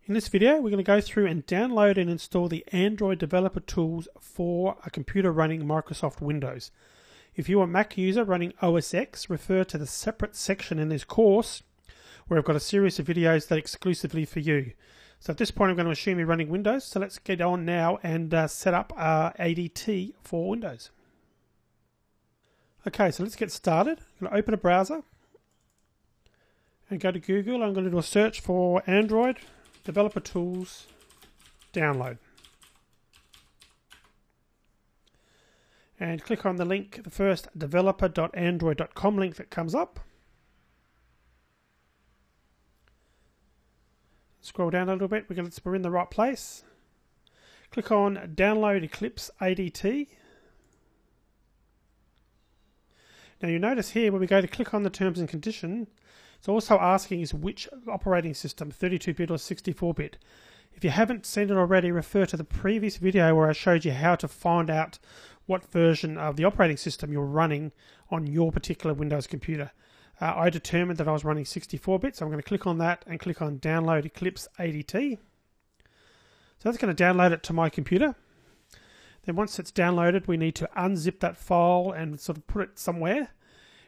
In this video, we're going to go through and download and install the Android developer tools for a computer running Microsoft Windows. If you're a Mac user running OS X, refer to the separate section in this course where I've got a series of videos that are exclusively for you. So at this point, I'm going to assume you're running Windows. So let's get on now and set up ADT for Windows. Okay, so let's get started. I'm going to open a browser and go to Google. I'm going to do a search for Android Developer Tools Download. And click on the link, the first developer.android.com link that comes up. Scroll down a little bit, we're in the right place. Click on Download Eclipse ADT. Now you notice here when we go to click on the terms and condition, it's also asking is which operating system, 32-bit or 64-bit. If you haven't seen it already, refer to the previous video where I showed you how to find out what version of the operating system you're running on your particular Windows computer. I determined that I was running 64-bit, so I'm going to click on that and click on Download Eclipse ADT. So that's going to download it to my computer. Then once it's downloaded, we need to unzip that file and sort of put it somewhere.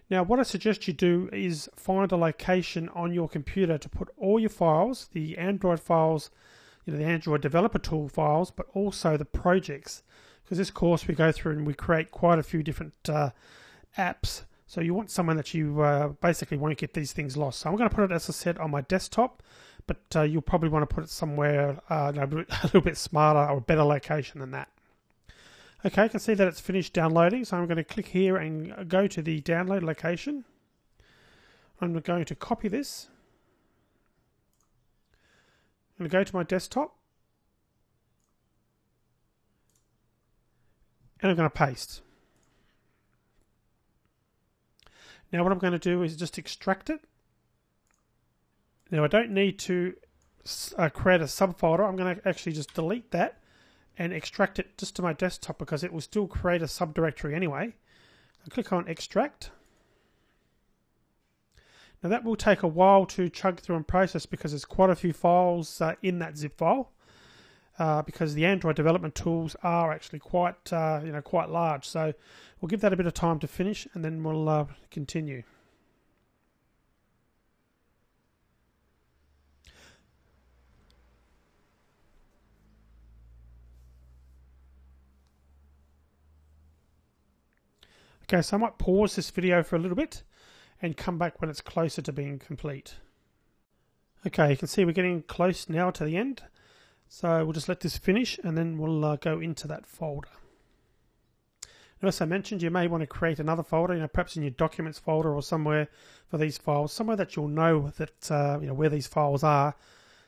Now what I suggest you do is find a location on your computer to put all your files, the Android files, the Android developer tool files, but also the projects. Because this course we go through and we create quite a few different apps. So you want somewhere that you basically won't get these things lost. So I'm going to put it, as I said, on my desktop, but you'll probably want to put it somewhere a little bit smarter or a better location than that. Okay, I can see that it's finished downloading, so I'm going to click here and go to the download location. I'm going to copy this. I'm going to go to my desktop. And I'm going to paste. Now what I'm going to do is just extract it. Now I don't need to create a subfolder. I'm going to actually just delete that and extract it just to my desktop because it will still create a subdirectory anyway. I'll click on extract. Now that will take a while to chug through and process because there's quite a few files in that zip file because the Android development tools are actually quite quite large. So we'll give that a bit of time to finish and then we'll continue. Okay, so I might pause this video for a little bit and come back when it's closer to being complete. Okay, you can see we're getting close now to the end. So we'll just let this finish and then we'll go into that folder. Now, as I mentioned, you may want to create another folder, perhaps in your documents folder or somewhere for these files, somewhere that you'll know that where these files are,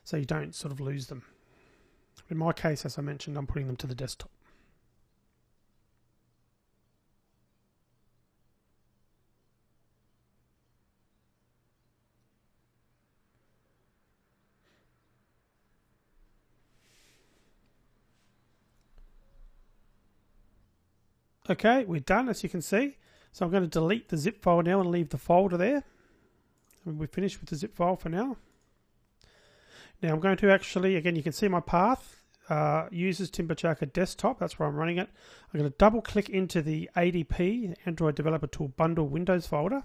so you don't sort of lose them. In my case, as I mentioned, I'm putting them to the desktop. Okay, we're done, as you can see. So I'm going to delete the zip file now and leave the folder there. And we're finished with the zip file for now. Now I'm going to actually, again, you can see my path. Users Timbercharker Desktop, that's where I'm running it. I'm going to double click into the ADP, Android Developer Tool Bundle Windows folder.